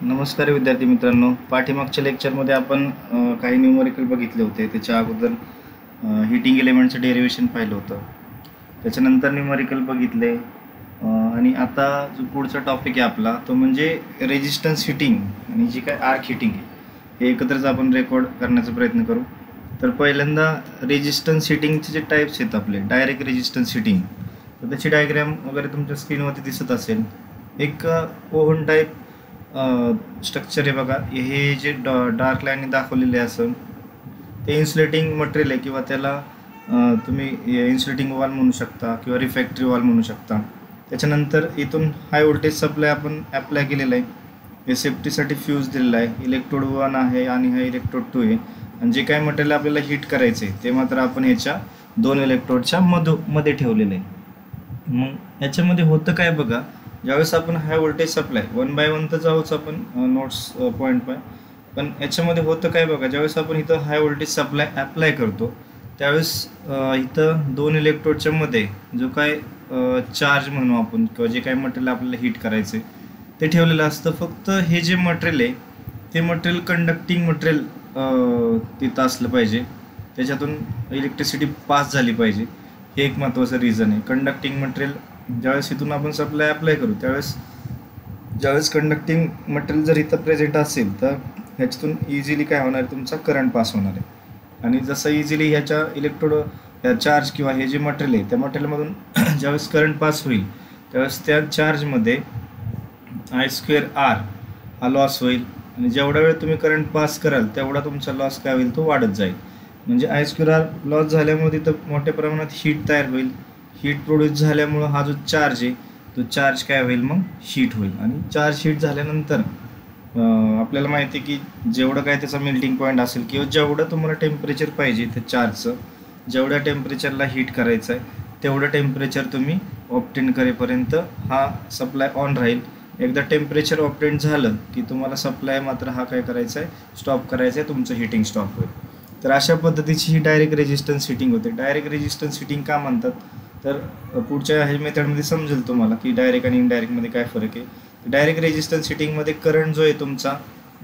नमस्कार विद्यार्थी मित्रांनो, पाठीमागच्या लेक्चरमध्ये आपण काही न्यूमरिकल बघितले होते. त्याच्या अगोदर हीटिंग एलिमेंटचं डेरिव्हेशन पाहिलं होतं. त्याच्यानंतर न्यूमरिकल बघितले आणि आता जो पुढचा टॉपिक आहे आपला तो म्हणजे रेजिस्टन्स हीटिंग आणि जी काय आर्क हीटिंग आहे हे एकत्रच आपण रेकॉर्ड करण्याचा प्रयत्न करू. तर पहिल्यांदा रेजिस्टन्स हीटिंगचे जे टाईप्स आहेत आपले, डायरेक्ट रेजिस्टन्स हीटिंग, तर त्याची डायग्रॅम वगैरे तुमच्या स्क्रीनवरती दिसत असेल. एक ओव्हन टाईप स्ट्रक्चर आहे बघा. हे जे डार्क लाईनने दाखवलेले असेल ते इन्सुलेटिंग मटेरियल आहे किंवा त्याला तुम्ही इन्सुलेटिंग वॉल म्हणू शकता किंवा रिफ्रॅक्टरी वॉल म्हणू शकता. त्याच्यानंतर इथून हाय व्होल्टेज सप्लाय आपण ॲप्लाय केलेला आहे. हे सेफ्टीसाठी फ्यूज दिलेला आहे. इलेक्ट्रोड 1 आहे आणि हा इलेक्ट्रोड 2 आहे. आणि जे काय मटेरियल आपल्याला हीट करायचं आहे ते मात्र आपण ह्याच्या 2 इलेक्ट्रोडच्या मध्ये ठेवलेलं आहे. मग याच्यामध्ये होतं काय बघा, ज्यावेळेस आपण हाय व्होल्टेज सप्लाय 1 बाय 1 तर जाऊच आपण नोट्स पॉईंट बाय, पण याच्यामध्ये होतं काय बघा, ज्यावेळेस आपण इथं हाय व्होल्टेज सप्लाय ॲप्लाय करतो त्यावेळेस इथं 2 इलेक्ट्रोडच्या मध्ये जो काय चार्ज म्हणू आपण किंवा जे काय मटेरियल आपल्याला हीट करायचं आहे ते ठेवलेलं असतं. फक्त हे जे मटेरियल आहे ते मटेरियल कंडक्टिंग मटेरियल तिथं असलं पाहिजे, त्याच्यातून इलेक्ट्रिसिटी पास झाली पाहिजे. हे एक महत्त्वाचं रिझन आहे. कंडक्टिंग मटेरियल ज्यावेळेस इथून आपण सप्लाय अप्लाय करू त्यावेळेस ज्यावेळेस कंडक्टिंग मटेरियल जर इथं प्रेझेंट असेल तर ह्याच्यातून इझिली काय होणार आहे, तुमचा करंट पास होणार आहे. आणि जसं इझिली ह्याच्या इलेक्ट्रोड या चार्ज किंवा हे जे मटेरियल आहे त्या मटेरियलमधून ज्यावेळेस करंट पास होईल त्यावेळेस त्या चार्जमध्ये I² R हा लॉस होईल. आणि जेवढा वेळ तुम्ही करंट पास कराल तेवढा तुमचा लॉस काय होईल, तो वाढत जाईल. म्हणजे I² R लॉस झाल्यामुळे तिथं मोठ्या प्रमाणात हीट तयार होईल. हीट प्रोड्यूस झाल्यामुळं हा जो चार्ज आहे तो चार्ज काय होईल, मग हीट होईल. आणि चार्ज हीट झाल्यानंतर आपल्याला माहिती आहे की जेवढं काय त्याचा मेल्टिंग पॉईंट असेल किंवा जेवढं तुम्हाला टेम्परेचर पाहिजे त्या चार्जचं, जेवढ्या टेम्परेचरला हीट करायचं आहे तेवढं टेम्परेचर तुम्ही ऑप्टेन करेपर्यंत हा सप्लाय ऑन राहील. एकदा टेम्परेचर ऑप्टेन झालं की तुम्हाला सप्लाय मात्र हा काय करायचा आहे, स्टॉप करायचा आहे, तुमचं हीटिंग स्टॉप होईल. तर अशा पद्धतीची ही डायरेक्ट रेजिस्टन्स हीटिंग होते. डायरेक्ट रेजिस्टन्स हीटिंग का म्हणतात तर पुढच्या हे मेथडमध्ये समजेल तुम्हाला की डायरेक्ट आणि इनडायरेक्टमध्ये काय फरक आहे. डायरेक्ट रेजिस्टन्स हीटिंगमध्ये करंट जो आहे तुमचा,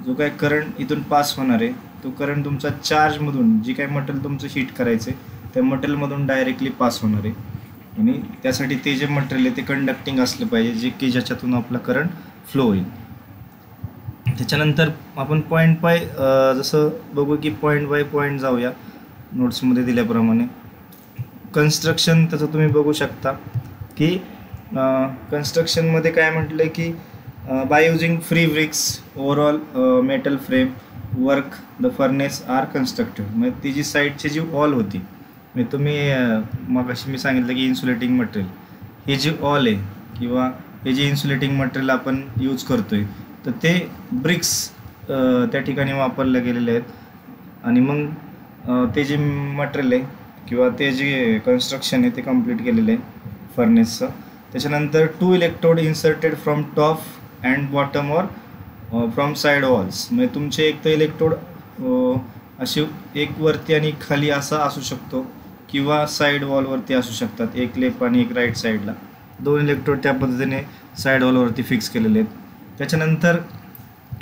जो काय करंट इथून पास होणार आहे तो करंट तुमचा चार्जमधून जी काय मटेरियल तुमचं हीट करायचं आहे त्या मटेरियलमधून डायरेक्टली पास होणार आहे. आणि त्यासाठी ते जे मटेरियल आहे ते कंडक्टिंग असलं पाहिजे, जे की ज्याच्यातून आपला करंट फ्लो होईल. त्याच्यानंतर आपण पॉईंट बाय जसं बघू की पॉईंट बाय पॉईंट जाऊया नोट्समध्ये दिल्याप्रमाणे. कन्स्ट्रक्शन त्याचं तुम्ही बघू शकता की कन्स्ट्रक्शनमध्ये काय म्हटलं आहे की by using free bricks overall metal frame work the furnace are constructed. म्हणजे ती जी साईडची जी वॉल होती, म्हणजे तुम्ही मग अशी मी सांगितलं की इन्सुलेटिंग मटेरियल हे जे वॉल आहे किंवा हे जे इन्सुलेटिंग मटेरियल आपण यूज करतो आहे तर ते ब्रिक्स त्या ठिकाणी वापरले गेलेले आहेत. आणि मग ते जे मटेरियल आहे किंवा ते जे कन्स्ट्रक्शन आहे ते कंप्लीट केलेलं आहे फर्नेसचं. त्याच्यानंतर 2 electrode inserted from top and bottom or from side walls. म्हणजे तुमचे एक तर इलेक्ट्रोड असे एक वरती आणि खाली असा असू शकतो किंवा साईड वॉलवरती असू शकतात, एक लेफ्ट आणि एक राईट साईडला. 2 इलेक्ट्रोड त्या पद्धतीने साईड वॉलवरती फिक्स केलेले आहेत. त्याच्यानंतर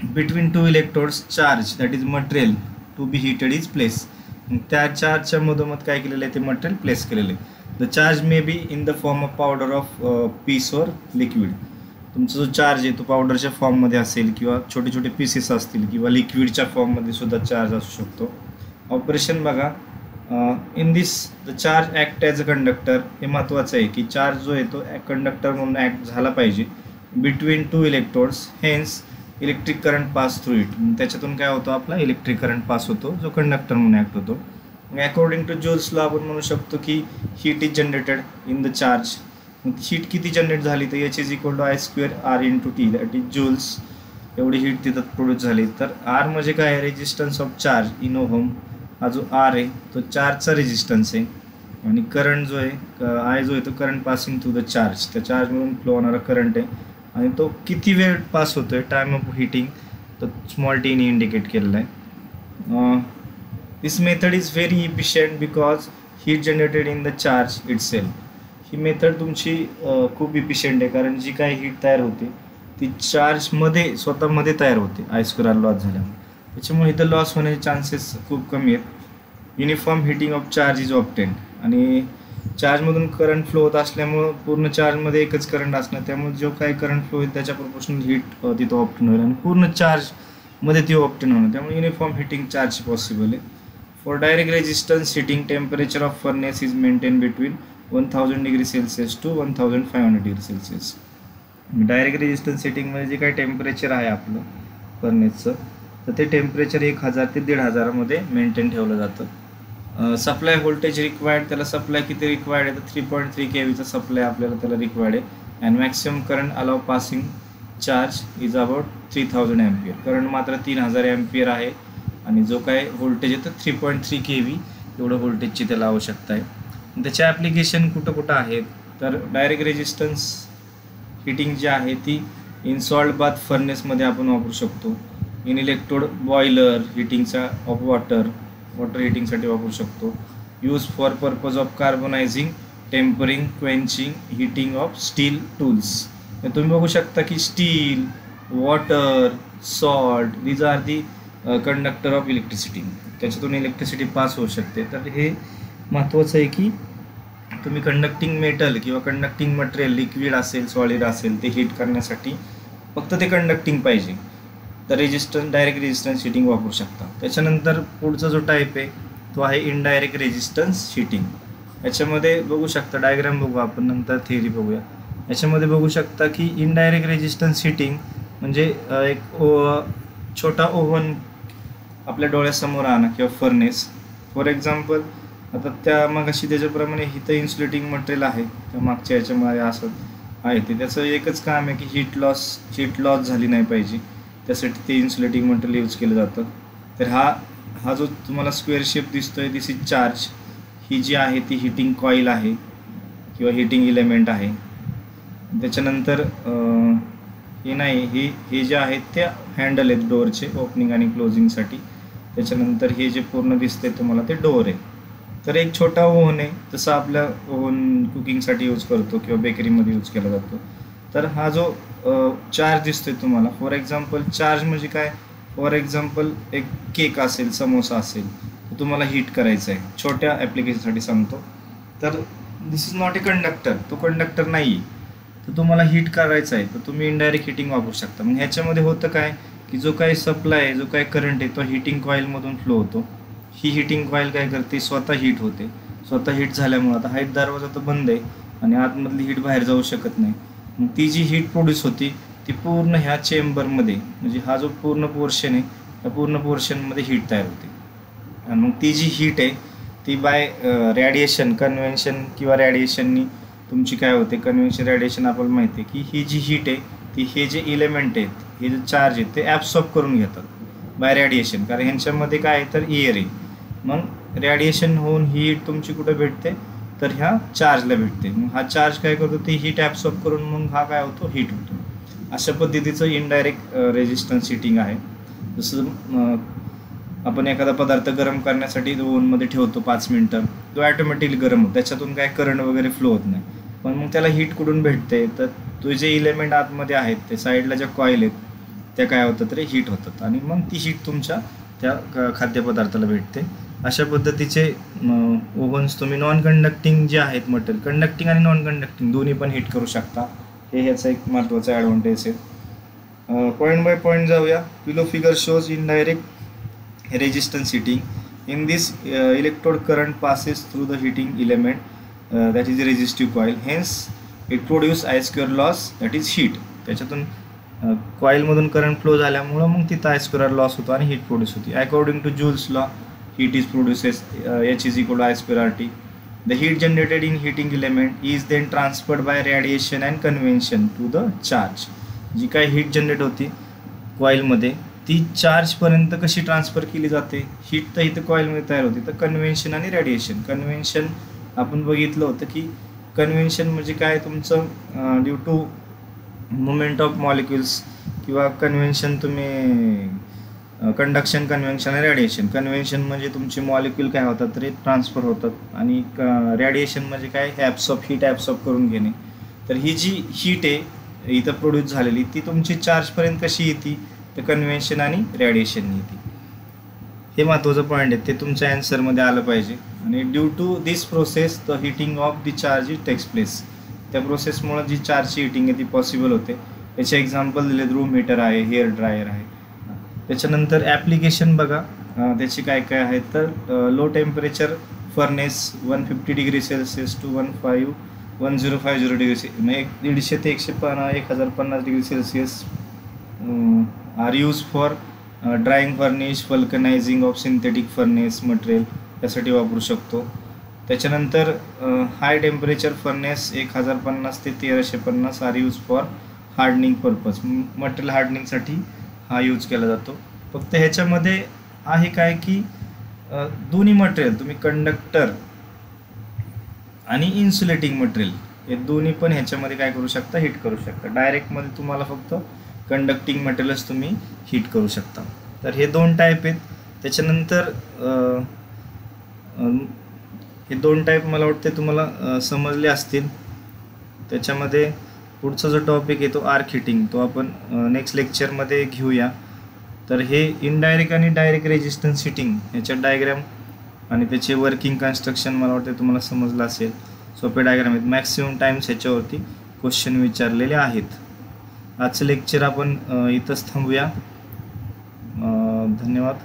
between 2 electrodes charge that is material to be heated is place. त्या चार्जच्या मधोमध काय केलेलं आहे, ते मटेरियल प्लेस केलेलं आहे. The charge may be in the form of powder of peace और लिक्विड. तुमचा जो चार्ज आहे तो पावडरच्या फॉर्ममध्ये असेल किंवा छोटे छोटे पीसेस असतील किंवा लिक्विडच्या फॉर्ममध्ये सुद्धा चार्ज असू शकतो. ऑपरेशन बघा, in this the charge act as a conductor. हे महत्त्वाचं आहे की चार्ज जो आहे तो कंडक्टर म्हणून ॲक्ट झाला पाहिजे between 2 electrodes. Hence electric current pass through it. त्याच्यातून काय होतो, आपला इलेक्ट्रिक करंट पास होतो जो कंडक्टर म्हणून ॲक्ट होतो. अकॉर्डिंग टू जूल्स लॉ आपण म्हणू शकतो की heat is generated in the charge. Heat किती जनरेट झाली तर H is equal to I² R into T that is joules. एवढी हीट तिथं प्रोड्यूस झाली. तर R म्हणजे काय आहे, resistance of charge in ohm. हा जो R आहे तो चार्जचा रेजिस्टन्स आहे. आणि करंट जो आहे I जो आहे तो current passing through the charge, त्या चार्जमधून फ्लो होणारा करंट आहे. आणि तो किती वेळ पास होतो आहे, टाईम ऑफ हीटिंग, तो स्मॉल टीने इंडिकेट केलेला आहे. This method is very efficient because heat generated in the charge itself. ही मेथड तुमची खूप इफिशियंट आहे कारण जी काय हीट तयार होते ती चार्जमध्ये स्वतःमध्ये तयार होते I² लॉस झाल्यामुळे. त्याच्यामुळे इथं लॉस होण्याचे चान्सेस खूप कमी आहेत. Uniform heating of charge is obtain, आणि चार्जमधून करंट फ्लो होत असल्यामुळं पूर्ण चार्जमध्ये एकच करंट असणार, त्यामुळे जो काही करंट फ्लो होईल त्याच्या प्रोपोर्शनल हीट तिथं ऑब्टेन होईल आणि पूर्ण चार्जमध्ये ती ऑब्टेन होणार. त्यामुळे युनिफॉर्म हिटिंग चार्ज पॉसिबल आहे. For direct resistance heating temperature of furnace is maintain between 1000 degree Celsius to 1500 degree Celsius. Direct resistance हिटिंगमध्ये जे काही टेम्परेचर आहे आपलं फर्नेसचं, तर ते टेम्परेचर 1000 ते 1500 मेंटेन ठेवलं जातं. सप्लाय व्होल्टेज रिक्वायर्ड, त्याला सप्लाय किती रिक्वायर्ड आहे तर 3.3 kVचा सप्लाय आपल्याला त्याला रिक्वायर्ड आहे. And maximum current allow passing charge is about 3000 ampere. Current मात्र 3000 एम्पियर आहे आणि जो काय व्होल्टेज आहे तर 3.3 kV एवढं व्होल्टेजची त्याला आवश्यकता आहे. त्याच्या ॲप्लिकेशन कुठं आहेत तर डायरेक्ट रेजिस्टन्स हिटिंग जी आहे ती इन सॉल्ट बाथ फर्नेसमध्ये आपण वापरू शकतो. इन इलेक्ट्रोड बॉयलर हिटिंगचा ऑफ वॉटर हिटिंगसाठी वापरू शकतो. Use for purpose of carbonizing, tempering, quenching, heating of steel tools. तुम्ही बघू शकता की steel, water, salt, these are the conductor of electricity. त्याच्यातून इलेक्ट्रिसिटी पास होऊ शकते. तर हे महत्त्वाचं आहे की तुम्ही कंडक्टिंग मेटल किंवा कंडक्टिंग मटेरियल, लिक्विड असेल सॉलिड असेल, ते हीट करण्यासाठी फक्त ते कंडक्टिंग पाहिजे तर डायरेक्ट रेजिस्टन्स हिटिंग वापरू शकता. त्याच्यानंतर पुढचा जो टाईप आहे तो आहे इनडायरेक्ट रेजिस्टन्स हिटिंग. याच्यामध्ये बघू शकता, डायग्राम बघू आपण, नंतर थिअरी बघूया. याच्यामध्ये बघू शकता की इनडायरेक्ट रेजिस्टन्स हिटिंग म्हणजे एक छोटा ओव्हन आपल्या डोळ्यासमोर आणा किंवा फर्नेस. फॉर एक्झाम्पल आता त्या मागाशी त्याच्याप्रमाणे इथं इन्सुलेटिंग मटेरियल आहे, त्या मागच्या याच्यामध्ये असं आहे ते, त्याचं एकच काम आहे की हीट लॉस झाली नाही पाहिजे, त्यासाठी ते इन्सुलेटिंग मटेरियल यूज केलं जातं. तर हा जो तुम्हाला स्क्वेअर शेप दिसतोय दिस इज चार्ज. ही जी आहे ती हिटिंग कॉईल आहे किंवा हिटिंग इलेमेंट आहे. त्याच्यानंतर हे जे आहेत ते हँडल आहेत डोअरचे ओपनिंग आणि क्लोजिंगसाठी. त्याच्यानंतर हे जे पूर्ण दिसते तुम्हाला ते डोअर आहे. तर एक छोटा ओव्हन आहे, जसं आपल्या ओव्हन कुकिंगसाठी यूज करतो किंवा बेकरीमध्ये यूज केला जातो. तर हा जो चार्ज दिसतोय तुम्हाला, फॉर एक्झाम्पल चार्ज म्हणजे काय, फॉर एक्झाम्पल एक केक असेल, समोसा असेल, तर तुम्हाला हीट करायचं आहे. छोट्या ॲप्लिकेशनसाठी सांगतो. तर दिस इज नॉट ए कंडक्टर, तो कंडक्टर नाही आहे, तर तुम्हाला हीट करायचं आहे, तर तुम्ही इनडायरेक्ट हिटिंग वापरू शकता. मग ह्याच्यामध्ये होतं काय की जो काही सप्लाय आहे, जो काही करंट आहे, तो हिटिंग कॉईलमधून फ्लो होतो. ही हिटिंग कॉईल काय करते, स्वतः हीट होते. स्वतः हीट झाल्यामुळं आता हाईट दरवाजा तर बंद आहे आणि आतमधली हीट बाहेर जाऊ शकत नाही. मग ती जी हीट प्रोड्यूस होती ती पूर्ण ह्या चेंबरमध्ये, म्हणजे हा जो पूर्ण पोर्शन आहे त्या पूर्ण पोर्शनमध्ये हीट तयार होते. आणि मग ती जी हीट आहे ती बाय रॅडिएशन, कन्व्हेन्शन किंवा रॅडिएशननी तुमची काय होते, कन्व्हेन्शन रॅडिएशन आपल्याला माहिती आहे की ही जी हीट आहे ती हे जे इलेमेंट आहेत, हे जे चार्ज आहेत, ते ॲब्सॉर्ब करून घेतात बाय रॅडिएशन. कारण ह्यांच्यामध्ये काय आहे तर एअर आहे. मग रॅडिएशन होऊन ही हीट तुमची कुठं भेटते तर ह्या चार्जला भेटते. मग हा चार्ज काय करतो, ती हीट ॲब्सॉर्ब करून मग हा काय होतो, हीट होतो. अशा पद्धतीचं इनडायरेक्ट रेजिस्टन्स हिटिंग आहे. जसं आपण एखादा पदार्थ गरम करण्यासाठी ओव्हनमध्ये ठेवतो 5 मिनटं, तो ॲटोमॅटिकली गरम होतो, त्याच्यातून काय करंट वगैरे फ्लो होत नाही. पण मग त्याला हीट कुठून भेटते तर तो जे इलेमेंट आतमध्ये आहेत ते साईडला ज्या कॉईल आहेत त्या काय होतात तरी हीट होतात आणि मग ती हीट तुमच्या त्या खाद्यपदार्थाला भेटते. अशा पद्धतीचे ओव्हन्स तुम्ही नॉन कंडक्टिंग जे आहेत मटेरियल, कंडक्टिंग आणि नॉन कंडक्टिंग दोन्ही पण हीट करू शकता. हे ह्याचा एक महत्त्वाचा ॲडव्हान्टेज आहे. पॉईंट बाय पॉईंट जाऊया. Below figure shows indirect resistance heating. In this electrode current passes through the heating element that is the resistive coil, hence it produce I² loss, that is heat. त्याच्यातून कॉईलमधून current flow झाल्यामुळं मग तिथं I² loss होतो आणि heat produce होती. According to Joule's law, heat is produces H is equal to I²RT. The heat generated in heating element is then transferred by radiation and convection to the charge. जी काय heat generate होती कॉईलमध्ये ती चार्जपर्यंत कशी transfer केली जाते, heat तर इथं कॉईलमध्ये तयार होती. तर कन्व्हेन्शन आणि रॅडिएशन. कन्व्हेन्शन आपण बघितलं होतं की कन्व्हेन्शन म्हणजे काय, तुमचं due to movement of molecules किंवा कन्व्हेन्शन तुम्ही कंडक्शन, कन्व्हेन्शन आणि रॅडिएशन. कन्व्हेन्शन म्हणजे तुमचे मॉलिक्युल काय होतात तरी ट्रान्सफर होतात आणि रॅडिएशन म्हणजे काय, हीट ॲब्सॉर्ब करून घेणे. तर ही जी हीट आहे इथं प्रोड्यूस झालेली ती तुमची चार्जपर्यंत कशी येते, तर कन्व्हेन्शन आणि रेडिएशननी येते. हे महत्त्वाचं पॉईंट आहे, ते तुमच्या ॲन्सरमध्ये आलं पाहिजे. आणि due to this process the heating of the charge takes place. त्या प्रोसेसमुळं जी चार्जची हिटिंग आहे ती पॉसिबल होते. याचे एक्झाम्पल दिले, रूम हीटर आहे, हेअर ड्रायर आहे. त्याच्यानंतर ॲप्लिकेशन बघा त्याची काय काय आहेत, तर low temperature furnace 150 degree Celsius to 1050 degree म्हणजे 150 ते 1050 degree Celsius are use for drying furnish, vulcanizing of synthetic furnace material यासाठी वापरू शकतो. त्याच्यानंतर हाय टेम्परेचर फर्नेस 1050 ते 1350 are use for hardening purpose, material हार्डनिंगसाठी हा यूज केला जातो. फक्त ह्याच्यामध्ये आहे काय की दोन्ही मटेरियल तुम्ही कंडक्टर आणि इन्सुलेटिंग मटेरियल हे दोन्ही पण ह्याच्यामध्ये काय करू शकता, हीट करू शकता. डायरेक्टमध्ये तुम्हाला फक्त कंडक्टिंग मटेरियल्स तुम्ही हीट करू शकता. तर हे 2 टाईप आहेत. त्याच्यानंतर हे 2 टाईप मला वाटते तुम्हाला समजले असतील. त्याच्यामध्ये पुढचा जो टॉपिक आहे तो आर्क हिटिंग, तो आपण नेक्स्ट लेक्चरमध्ये घेऊया. तर हे इनडायरेक्ट आणि डायरेक्ट रेजिस्टन्स हिटिंग ह्याच्या डायग्राम आणि त्याचे वर्किंग कन्स्ट्रक्शन मला वाटते तुम्हाला समजलं असेल. सोपे डायग्राम आहेत. मॅक्सिमम टाईम्स ह्याच्यावरती क्वेश्चन विचारलेले आहेत. आजचं लेक्चर आपण इथंच थांबूया. धन्यवाद.